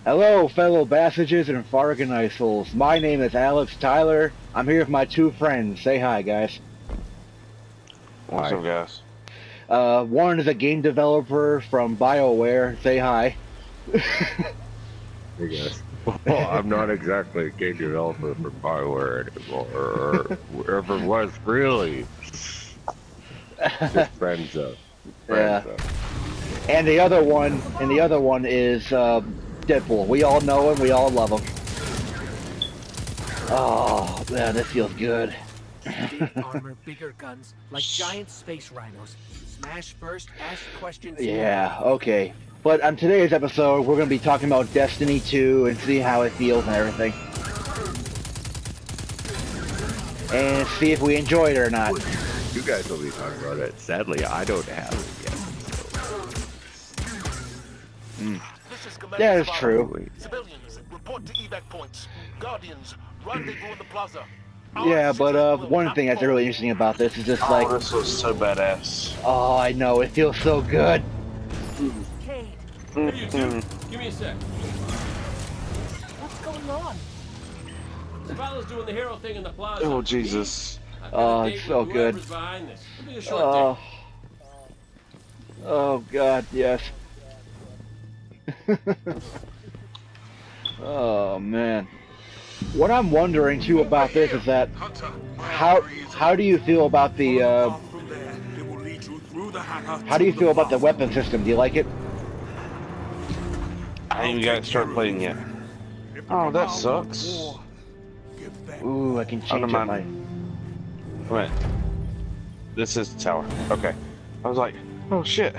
Hello, fellow Bassages and Farganizels. My name is Alex Tyler. I'm here with my two friends. Say hi, guys. What's up, guys? One is a game developer from BioWare. Say hi. Hey guys. Well, I'm not exactly a game developer for BioWare anymore, or wherever it was really. Just friends of. Yeah. And the other one, is Deadpool. We all know him. We all love him. Oh man, this feels good. Big armor, bigger guns, like giant space rhinos. Smash first, ask questions. Yeah. Okay. But on today's episode, we're going to be talking about Destiny 2 and see how it feels and everything. And see if we enjoy it or not. You guys will be talking about it. Sadly, I don't have it yet. That is true. Civilians, report to evac points. Guardians, rendezvous in the plaza. Yeah, but one thing that's really interesting about this is just like... Oh, this was so badass. Oh, I know. It feels so good. Cade, Hey, you two, give me a sec. what's going on? Zavala doing the hero thing in the plaza. Oh, Jesus. I've got a Oh, date it's with so good. whoever's behind this. It'll be a short Oh, date. oh God, yes. Oh man. What I'm wondering too about this is that how do you feel about the how do you feel about the weapon system? Do you like it? I ain't even got to start playing yet. Oh, that sucks. Ooh, I can change don't up mind. my... Wait. This is the tower. Okay. I was like, oh shit.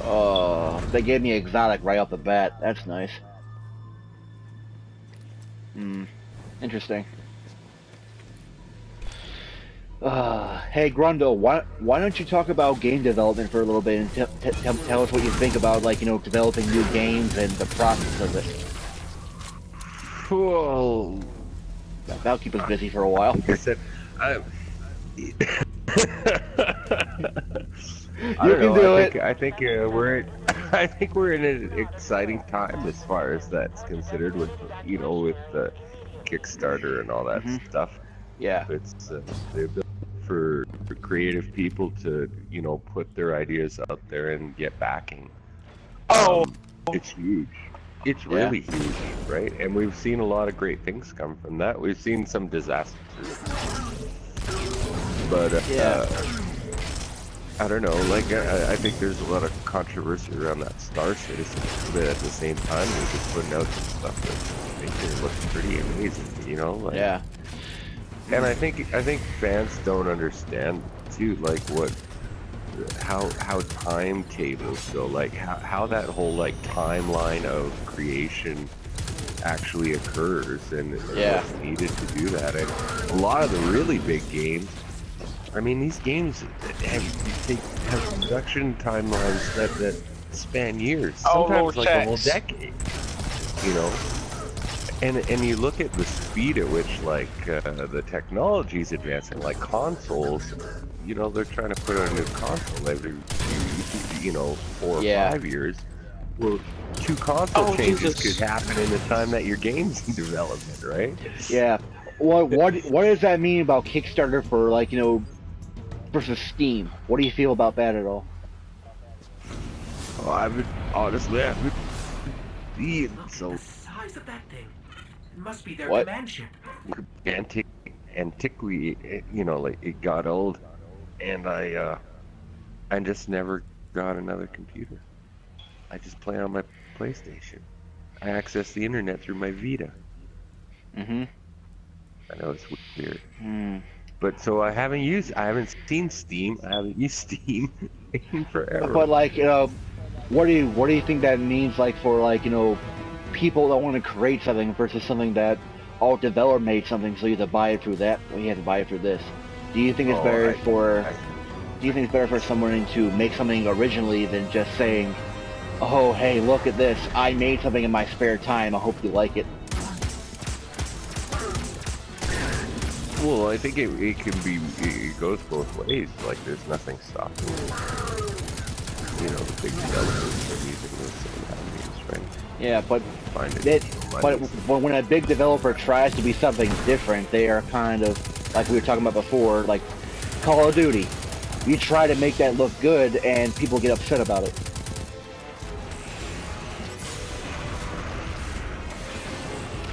Oh, they gave me exotic right off the bat. That's nice. Interesting. Hey Grundle, why don't you talk about game development for a little bit and tell us what you think about, like, you know, developing new games and the process of it. Well, That'll keep us busy for a while. like I said, I You can do it. I think I think we're in an exciting time as far as that's considered with with the Kickstarter and all that stuff. Yeah. It's the ability for creative people to put their ideas out there and get backing. Oh, It's huge. It's really huge, right? And we've seen a lot of great things come from that. We've seen some disasters, but I don't know. Like I think there's a lot of controversy around that Star Citizen, but at the same time, we're just putting out some stuff that makes it look pretty amazing. Like, Yeah. And I think fans don't understand too, like how timetables go, like how that whole like timeline of creation actually occurs, and what's needed to do that. And a lot of the really big games, I mean, these games have production timelines that span years, sometimes like a whole decade. And you look at the speed at which the technology is advancing, like consoles. They're trying to put out a new console every 4 or 5 years. Well, 2 console changes could happen in the time that your game's in development, right? Yeah. What does that mean about Kickstarter for, like, versus Steam? What do you feel about that at all? Oh, I haven't seen so The size of that thing. It must be their What? command ship. antiquity, like it got old, and I just never got another computer. I just play on my PlayStation. I access the internet through my Vita. I know it's weird. But so I haven't seen Steam. I haven't used Steam in forever. But like, what do you think that means, like, for, like, people that want to create something versus something that all developer made something, so you have to buy it through that, or you have to buy it through this? Do you think it's better for someone to make something originally than just saying, "Oh, hey, look at this! I made something in my spare time. I hope you like it." Well, I think it goes both ways. Like, there's nothing stopping you know, the big developers are using this and that means, right? Yeah, but Find it. but when a big developer tries to be something different, they are kind of like we were talking about before, like Call of Duty. You try to make that look good, and people get upset about it.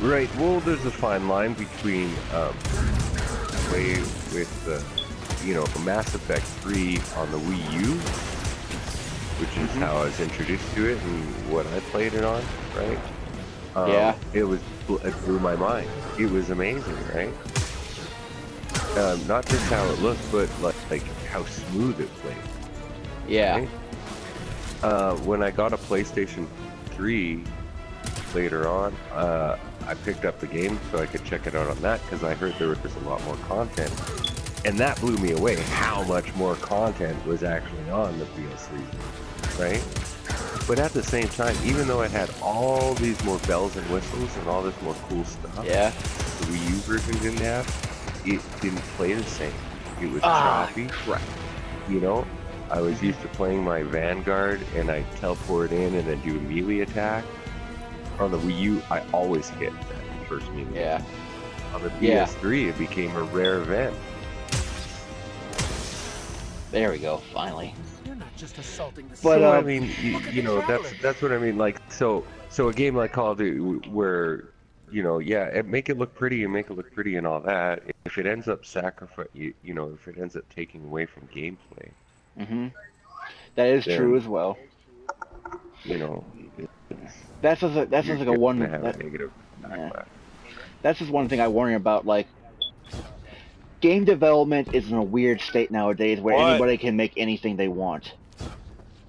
Right. Well, there's a fine line between play with you know, Mass Effect 3 on the Wii U, which is how I was introduced to it and what I played it on, right? Yeah. It blew my mind. It was amazing, right? Not just how it looked, but like how smooth it played. Yeah. Right? When I got a PlayStation 3 later on, I picked up the game so I could check it out on that because I heard there was a lot more content. And that blew me away, how much more content was actually on the PS3, right? But at the same time, even though it had all these more bells and whistles and all this more cool stuff, Yeah. the Wii U version didn't have, it didn't play the same. It was choppy. Crap. You know, I was used to playing my Vanguard and I teleport in and then do a melee attack. On the Wii U, I always hit that first melee. Yeah. On the Yeah. PS3, it became a rare event. There we go. Finally. You're not just assaulting the But, So, I mean, you know, that's what I mean. Like, so a game like Call of Duty, where, you know, yeah, make it look pretty and make it look pretty and all that. If it ends up you know, if it ends up taking away from gameplay, That is Then- true as well. you know, That's just like a one. gonna have That, a negative backlash. that's just one thing I worry about. Like, game development is in a weird state nowadays where What? anybody can make anything they want.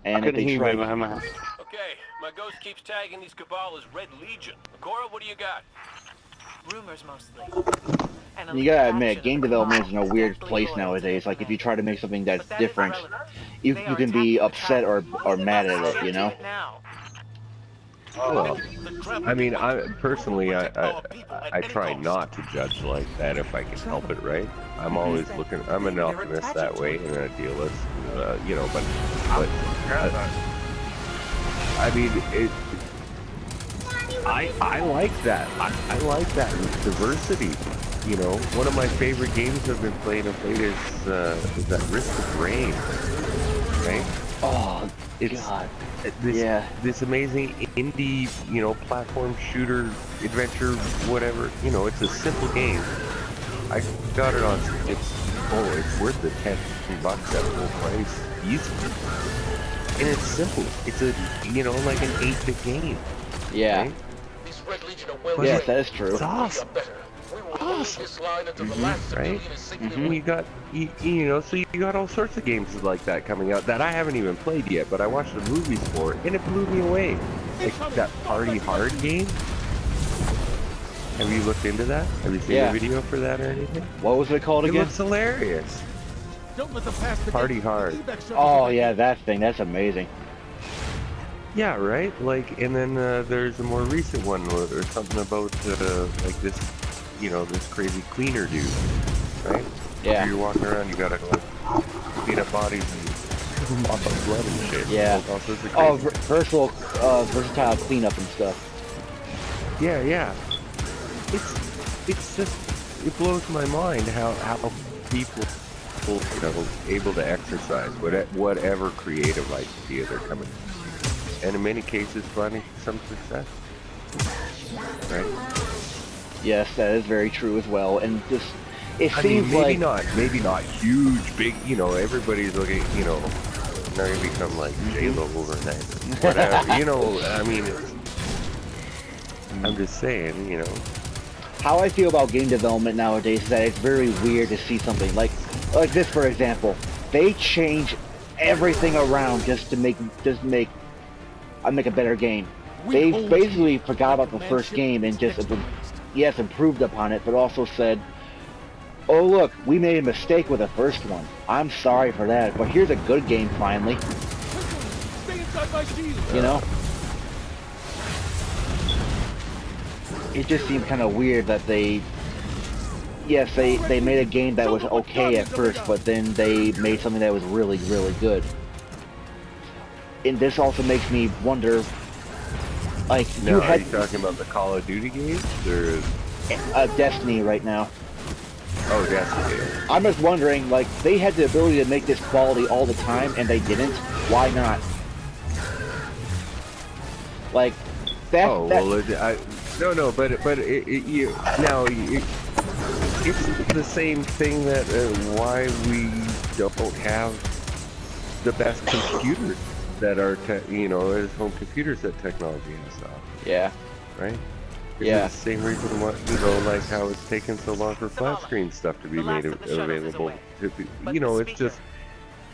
And if couldn't they hear try, you, man. Okay, my ghost keeps tagging these Cabal as Red Legion. Cora, what do you got? Rumors mostly. And you gotta admit, game development is in a weird place nowadays. Like, if you try to make something that's different, you can be upset or mad at it. You know. Well, I mean, I personally, I try not to judge like that if I can help it, right? I'm always looking. I'm an optimist that way and a idealist, you know. But I mean, I like that. I like that diversity. You know, one of my favorite games I've been playing is that Risk of Rain, right? Oh, It's God. this this amazing indie, you know, platform shooter, adventure, whatever. You know, it's a simple game. I got it on. It's worth the $10 at full price, easy. And it's simple. It's a, you know, like an 8-bit game. Yeah. Right? These Red Legion are well Yes, that is true. It's awesome. We will hold this line until the last Right? civilian is safely And you know, so you got all sorts of games like that coming out that I haven't even played yet, but I watched the movies for, and it blew me away. Like that Party Hard game. Have you looked into that? Have you seen Yeah. a video for that or anything? What was it called It again? looks hilarious. Don't let them pass the Party gate. Hard. Evac service Oh is yeah, that thing. That's amazing. Yeah, right. Like, and then there's a more recent one where there's something about like this, you know, this crazy cleaner dude, right? Yeah. You're walking around, you gotta go clean up bodies and mop up blood and shit. Yeah. All sorts of Oh, crazy- versatile cleanup and stuff. Yeah, yeah. It's just, it blows my mind how people, you know, able to exercise whatever creative idea they're coming to. And in many cases finding some success. Right? Yes, that is very true as well. And just, it I mean, seems like maybe not huge, big, you know, everybody's looking, you know, not gonna become like J-Lo overnight, whatever, you know, I mean, I'm just saying, you know. how I feel about game development nowadays is that it's very weird to see something like this, for example. They change everything around just to make a better game. They basically forgot about the first game and just yes, improved upon it, but also said, "Oh look, we made a mistake with the first one. I'm sorry for that, but here's a good game finally." Stay inside my shield. You know? It just seemed kind of weird that they made a game that was okay at first, but then they made something that was really, really good. and this also makes me wonder, like, Now, you are had you talking about the Call of Duty games? Or... Destiny right now. Oh, Destiny. I'm just wondering, like, they had the ability to make this quality all the time, and they didn't. Why not? Like, that. Oh, that, well, no, but it's the same thing that why we don't have the best computers that are, as home computers that technology has now, yeah. right? Yeah. It's the same reason why, like how it's taken so long for flat screen stuff to be made available. It's just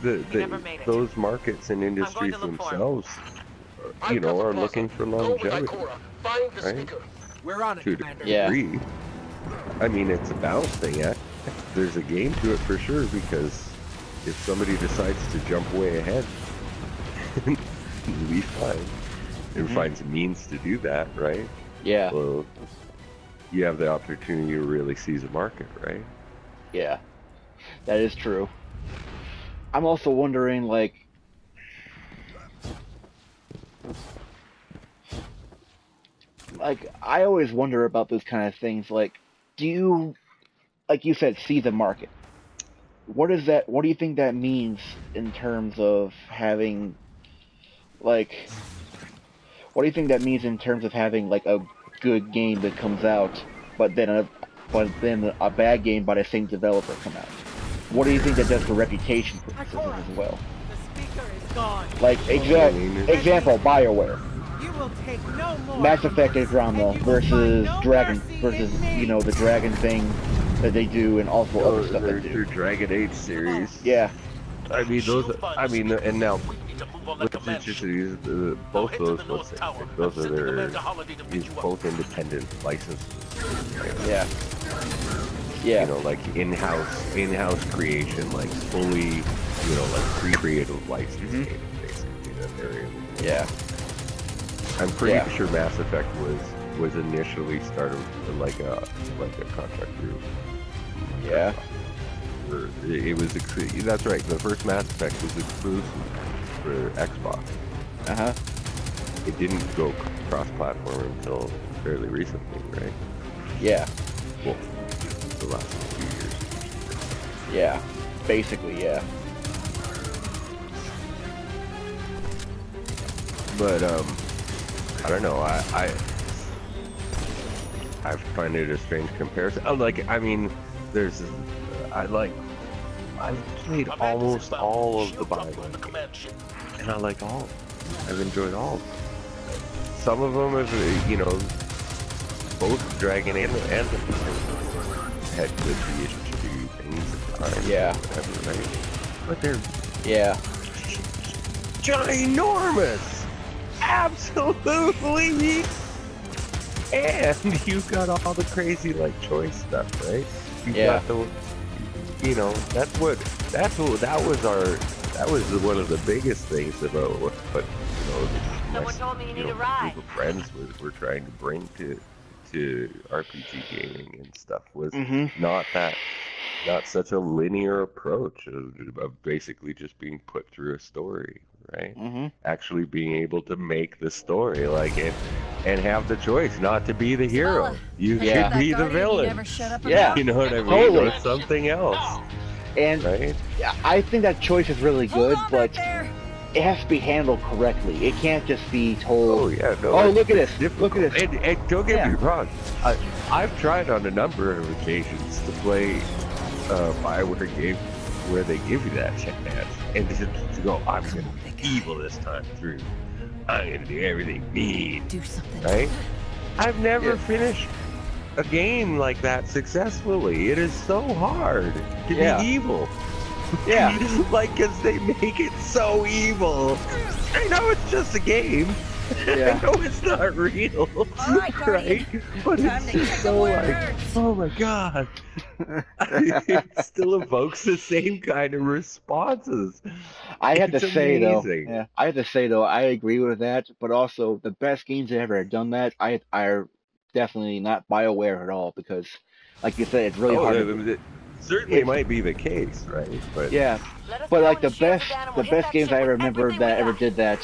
those markets and industries themselves, are looking for longevity, right? We're on it, To a Commander. degree. I mean, it's a balancing act. There's a game to it for sure, because if somebody decides to jump way ahead, we finds a means to do that, right? Yeah. Well, you have the opportunity to really seize a market, right? Yeah. That is true. I'm also wondering, like, I always wonder about those kind of things. Like, do you, like you said, see the market? What is that? What do you think that means in terms of having, like, what do you think that means in terms of having, like, a good game that comes out, but then a bad game by the same developer come out? What do you think that does for reputation purposes as well? The speaker is gone. Like, example, BioWare. You will take no more. Mass Effect Andromeda and you will find versus no Dragon mercy versus in me. the Dragon thing that they do, and also other stuff they Their do. Dragon Age series. Yeah. I mean, and now We need to move on with that command ship. both Head to those, the North Tower. those are Send the their, Commander Holiday to pick you up. both independent licenses. Yeah. Yeah. Like in-house creation, like fully, like pre-creative license game, basically, that they're able to do. Yeah. I'm pretty sure Mass Effect was initially started like a contract through. Yeah. It was that's right. The first Mass Effect was exclusive for Xbox. Uh-huh. It didn't go cross-platform until fairly recently, right? Yeah. Well, the last few years. Yeah. Basically, yeah. But I don't know. I find it a strange comparison. I've played almost all of the Bible, and I like all of them. I've enjoyed all of them. Some of them have, both Dragon and the had good issue things at times. Yeah. Whatever, right? But they're ginormous. Absolutely. And you've got all the crazy choice stuff, right? You've got the, that was one of the biggest things about what Someone told me you need a ride. group of friends were trying to bring to RPG gaming and stuff was not such a linear approach of basically just being put through a story, right? Actually being able to make the story and have the choice not to be the hero. You could be the villain. Yeah. You know what I mean? Totally. Or something else. And right? I think that choice is really good, but it has to be handled correctly. It can't just be told, Oh yeah, no. oh, look at this, Difficult. look at this. And don't get me wrong. I've tried on a number of occasions to play a BioWare game where they give you that chance and to go, I'm going to be evil this time through. I'm going to do everything mean. Do something. Right? I've never finished a game like that successfully. It is so hard to be evil. Yeah. Because they make it so evil. I know it's just a game. Yeah. I know it's not real. Alright, right? But Time it's to just get so the words. oh my god. It still evokes the same kind of responses. I have to It's say amazing. though, I have to say though, I agree with that, but also the best games that ever done that, are definitely not BioWare at all, because, like you said, it's really hard. certainly might be the case, right? But Yeah, Let us but know like when the you share best, with Adam. the We'll hit best that games ship I with remember everything that we ever got. did that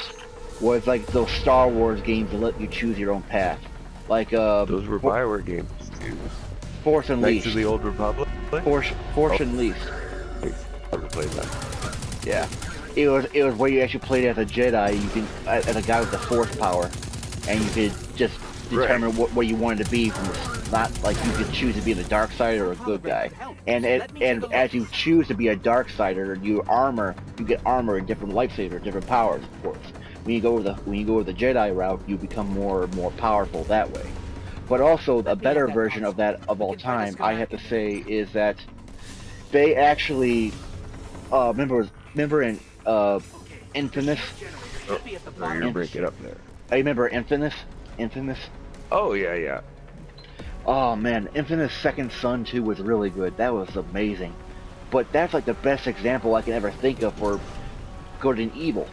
was like those Star Wars games that let you choose your own path, like those were Bioware games too. Force Knights of Unleashed. the Old Republic. Force Unleashed. Never played that. Yeah, it was where you actually played as a Jedi. You can as a guy with the Force power, and you could just determine what you wanted to be from the, not like you could choose to be the dark side or a good guy. And as you choose to be a dark sider, you get armor and different lightsabers, different powers, of course. When you go with the Jedi route, you become more powerful that way. But also a better version of that of all time, I have to say, is that they actually remember in Infamous. Oh, you're breaking up there. I remember Infamous. Oh yeah. Oh man, Infamous Second Son 2 was really good. That was amazing. But that's like the best example I can ever think of for good and evil.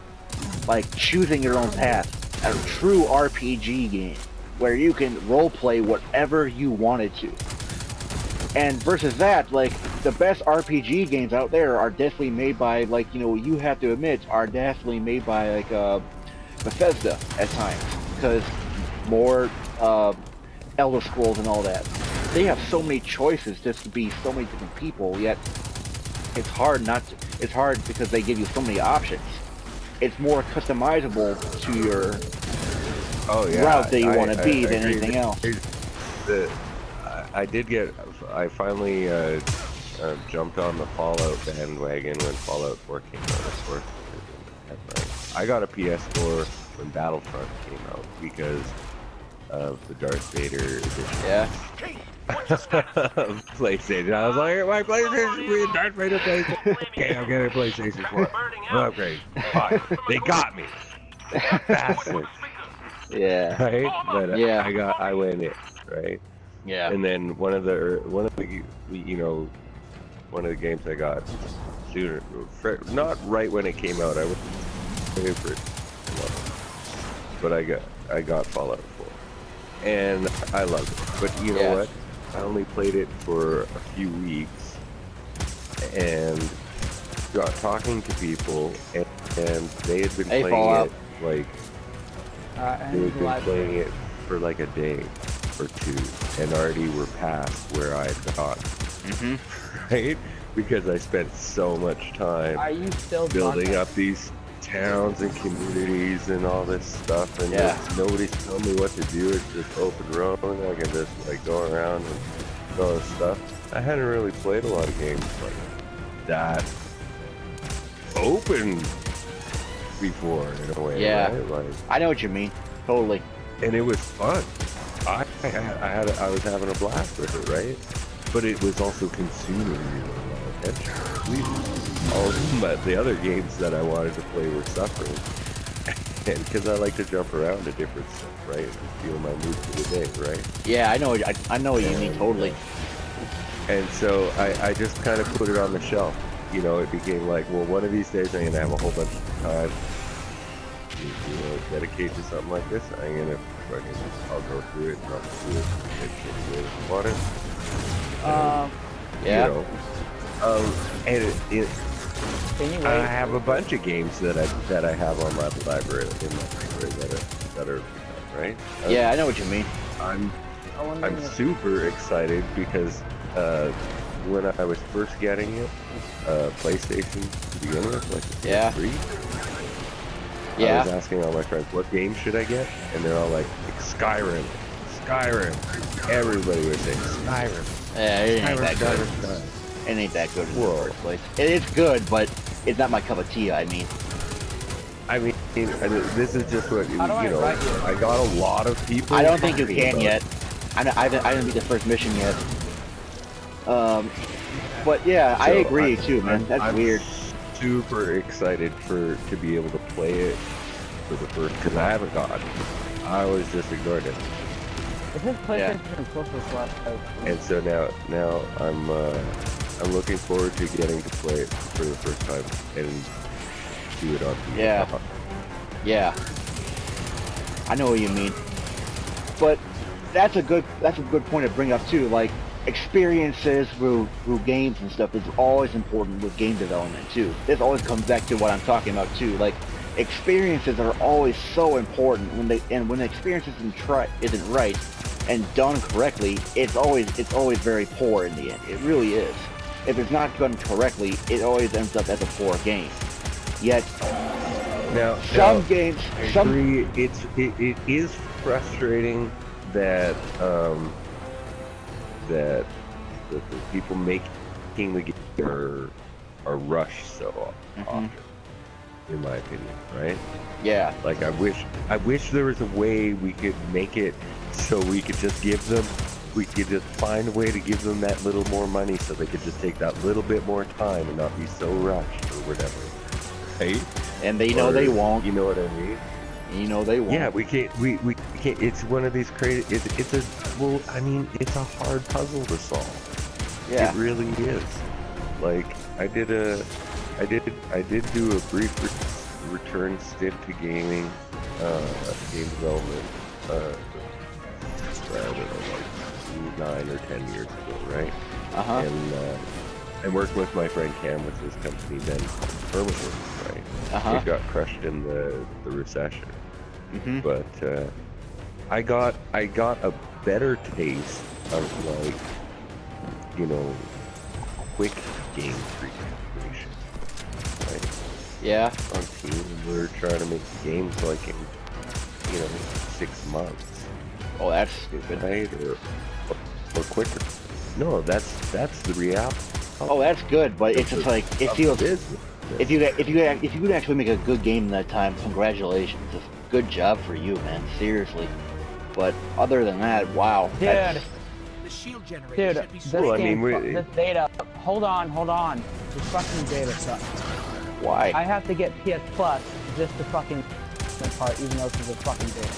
Like choosing your own path. A true RPG game where you can roleplay whatever you wanted to. And versus that, like the best RPG games out there are definitely made by, like, you know, you have to admit, are definitely made by like Bethesda at times, because more Elder Scrolls and all that. They have so many choices just to be so many different people, yet it's hard because they give you so many options. It's more customizable to your route that you want to be than anything else. I finally jumped on the Fallout bandwagon when Fallout 4 came out, of course. I got a PS4 when Battlefront came out because of the Darth Vader edition. Yeah. PlayStation. I was like, my PlayStation, we had Darth Vader PlayStation. Okay, I'm getting a PlayStation 4. Okay, fine. They got me. Bastards. Yeah. Right? But Yeah. I went in, right? Yeah. And then one of the games I got sooner, not right when it came out. I was waiting for it, but I got Fallout 4, and I loved it. But you know what? I only played it for a few weeks, and got talking to people, and they had been playing it like they had been playing it for like a day or two, and already were past where I had gotten. Right? Because I spent so much time building up these towns and communities and all this stuff, and nobody's telling me what to do. It's just open road. I can just like go around and do all this stuff. I hadn't really played a lot of games like that open before, in a way. Yeah. Right? Like, I know what you mean. Totally. and it was fun. I was having a blast with it, right? But it was also consuming me with a lot of attention. All the other games that I wanted to play were suffering, and because I like to jump around to different stuff, right? Feel my mood for the day, right? Yeah, I know what you mean totally. And so I just kind of put it on the shelf. You know, it became like, well, one of these days I'm gonna have a whole bunch of time, you know, dedicate to something like this. I'm gonna I'll go through it, and I'll do it, and water. Yeah. You know, and I have a bunch of games that I have on my library that are right. Yeah, I know what you mean. I'm super excited because when I was first getting it, PlayStation to begin with, like the PS3. I was asking all my friends, what game should I get? And they're all like Skyrim. Everybody was saying Skyrim. Yeah, it ain't that good. It ain't that good in the first place. It is good, but it's not my cup of tea, I mean. This is just what, you know, I got a lot of people. I don't think you can yet. I didn't beat the first mission yet. But yeah, so I agree too, man. That's weird. Super excited to be able to play it for the first, because I haven't gotten it. I always just ignored it. It says PlayStation Plus last night. And so now I'm looking forward to getting to play it for the first time and do it on TV. Yeah. I know what you mean. But that's a good point to bring up too. Like, experiences through games and stuff is always important with game development too. This always comes back to what I'm talking about too. Like experiences are always so important when when the experience isn't right and done correctly, it's always very poor in the end. It really is. If it's not done correctly, it always ends up as a poor game. Yet some games, I agree. It is frustrating that that the people making the game are rushed so often, in my opinion, right? Yeah. Like I wish there was a way we could make it so we could just find a way to give them that little more money so they could just take that little bit more time and not be so rushed or whatever. Right? And they know they won't. You know what I mean? You know they won't. Yeah, we can't. It's one of these crazy. It's a hard puzzle to solve. Yeah. It really is. Like I did do a brief return stint to gaming, game development. I don't know, like 9 or 10 years ago, right? And working with my friend Cam with his company then called Permaworks, right? It got crushed in the recession. But I got a better taste of like, you know, quick game creation, right? Yeah. On team, we were trying to make games like in, 6 months. Oh, that's stupid. Right? Or quicker. No, that's the reality. Oh, that's good, but it's just like it feels. If you could actually make a good game in that time, congratulations. Just good job for you, man. Seriously. But other than that, wow. Dude. The shield generator should be this data. Hold on. This fucking data sucks. Why? I have to get PS Plus just to fucking part, even though this is a fucking data.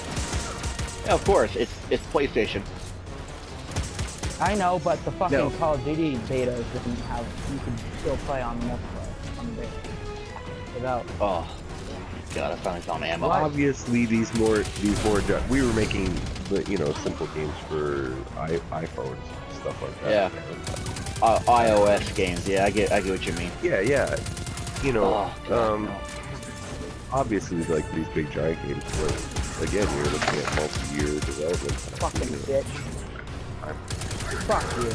Yeah, of course, it's PlayStation. I know, but the fucking Call of Duty beta didn't have. You could still play on multiplayer on the beta without. Oh, God! I finally found ammo. Well, obviously, these more. We were making, simple games for iPhones and stuff like that. Yeah. iOS games. Yeah, I get what you mean. Yeah. Obviously, like these big giant games, where again you're looking at multi-year development. Fucking bitch. Fuck you.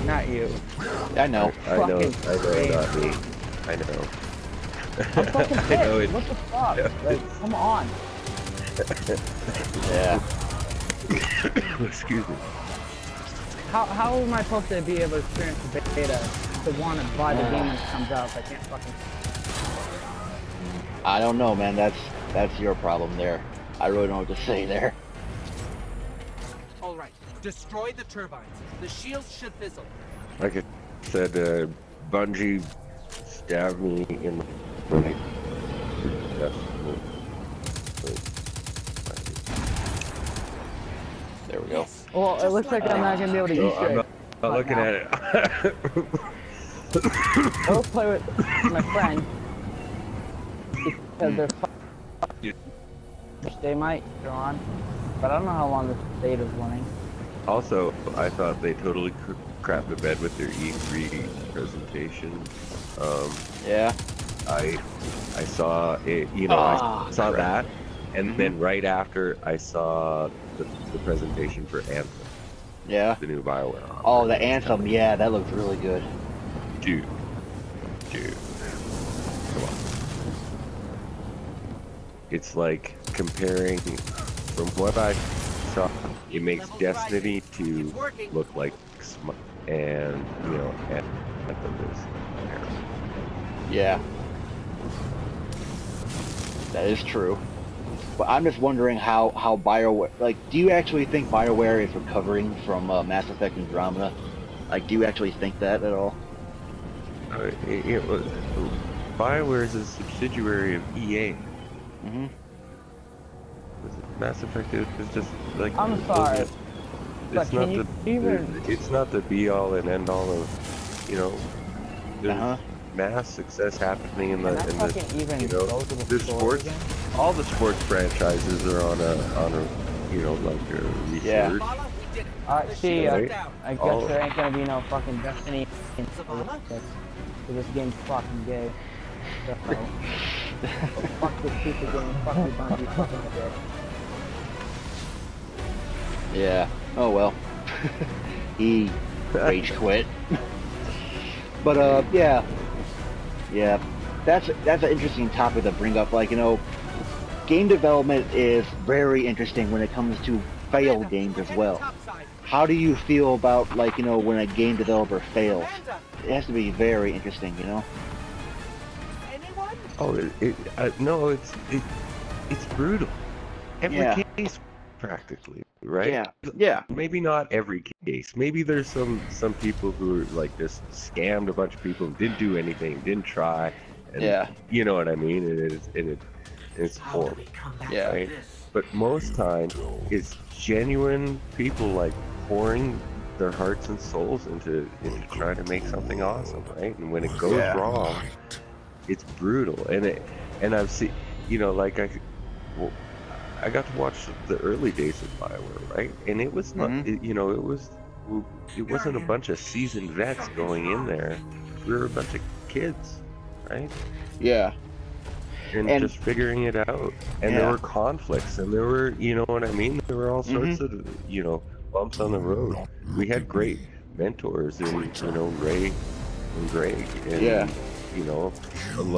Not you. I know. I know, not me. I know. I'm fucking pissed. I know what the fuck? Yeah. Like, come on. Yeah. Excuse me. How am I supposed to be able to experience the beta to want to buy the game when it comes out if I can't fucking... I don't know, man. That's your problem there. I really don't know what to say there. Alright, destroy the turbines. The shields should fizzle. Like I said, Bungie stabbed me in the face. There we go. Well, it looks like I'm not gonna be able to use it. I'm not looking at it. I'll play with my friend because they're they might go on, but I don't know how long this beta is running. Also, I thought they totally crapped the bed with their E3 presentation. Yeah. I saw it, I saw that, and then right after I saw the presentation for Anthem. Yeah. The new BioWare. Oh, the Anthem, yeah, that looks really good. Dude. Come on. It's like comparing, from what I saw, it makes Destiny 2 look like and Anthem is. Yeah. That is true. But I'm just wondering how BioWare, like, do you actually think BioWare is recovering from Mass Effect Andromeda? Like, do you actually think that at all? BioWare is a subsidiary of EA. Mm-hmm. Mass Effect is just like... I'm sorry. It's not the be-all and end-all of, there's mass success happening in the sports. All the sports franchises are on a you know, like research. Yeah. Alright, see ya. Right? I guess Oh. there ain't gonna be no fucking Destiny because this game's fucking gay. So, fuck this stupid game, fuck you, Bungie, fucking gay. Yeah. Oh well. He rage quit. But yeah. Yeah. That's an interesting topic to bring up. Like, you know, game development is very interesting when it comes to failed games as well. How do you feel about, like, you know, when a game developer fails? It has to be very interesting, you know? Oh, no, it's brutal. Every Yeah. case, practically, right? Yeah. Yeah. Maybe not every case. Maybe there's some people who are like just scammed a bunch of people, didn't do anything, didn't try. And, Yeah. You know what I mean? It's horrible. Yeah. Right? But most times, it's genuine people like pouring their hearts and souls into trying to make something awesome, right? And when it goes Yeah. wrong, it's brutal. And I've seen, you know, like I got to watch the early days of BioWare, right? And it was not, you know, it wasn't a bunch of seasoned vets going in there. We were a bunch of kids, right? Yeah. And just figuring it out. And there were conflicts, and there were, you know what I mean? There were all sorts of, you know, bumps on the road. We had great mentors in, you know, Ray and Greg, and you know,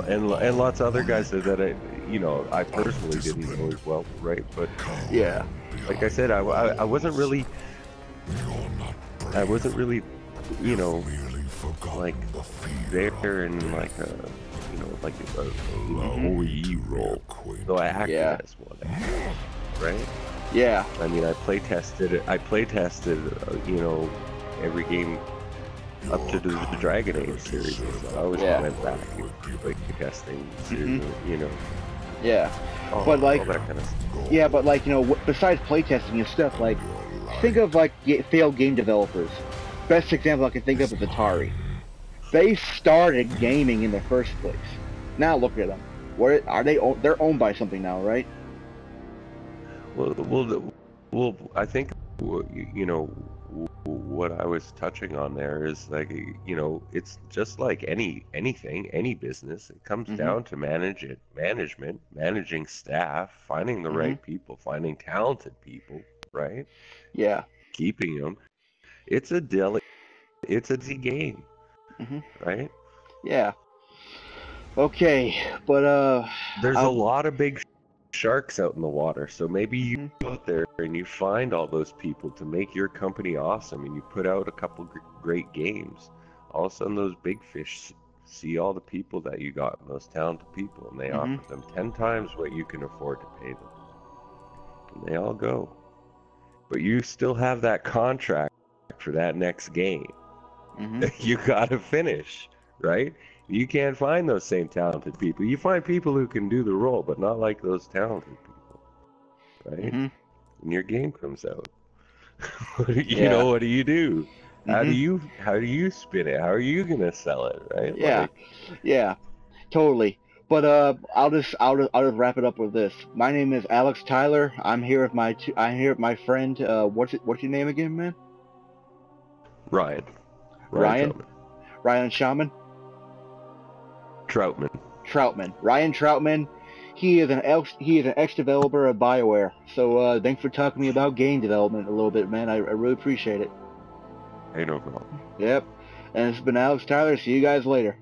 and lots of other guys that I, you know, I personally didn't know as well, right? But Yeah. like I said, I wasn't really, you know, like there in like a, you know, like a OE role. So I acted as one, right? Yeah. I mean, I play tested, you know, every game up to the Dragon Age series. So I always went back and play testing, you know. Yeah. All But like, that kind of stuff. yeah, but like, you know, besides playtesting and stuff, like, think of like failed game developers. Best example I can think of is Atari. They started gaming in the first place. Now look at them. What are they? They're owned by something now, right? Well, I think, you know, what I was touching on there is like, you know, it's just like anything, any business. It comes down to management, managing staff, finding the right people, finding talented people, right? Yeah. Keeping them. It's a game, right? Yeah. Okay, but there's a lot of big sharks out in the water, so maybe you go out there and you find all those people to make your company awesome, and you put out a couple great games. All of a sudden those big fish see all the people that you got, and those talented people, and they offer them 10 times what you can afford to pay them, and they all go. But you still have that contract for that next game. You gotta finish, right? You can't find those same talented people. You find people who can do the role, but not like those talented people, right? And your game comes out. You know, what do you do? How do you spin it? How are you gonna sell it, right? Yeah, like, yeah, totally. But I'll just wrap it up with this. My name is Alex Tyler. I'm here with my friend. What's your name again, man? Ryan. Ryan Shaman. Troutman. Ryan Troutman. He is an ex-developer of BioWare. So thanks for talking to me about game development a little bit, man. I really appreciate it. Hey, no problem. Yep. And it's been Alex Tyler. See you guys later.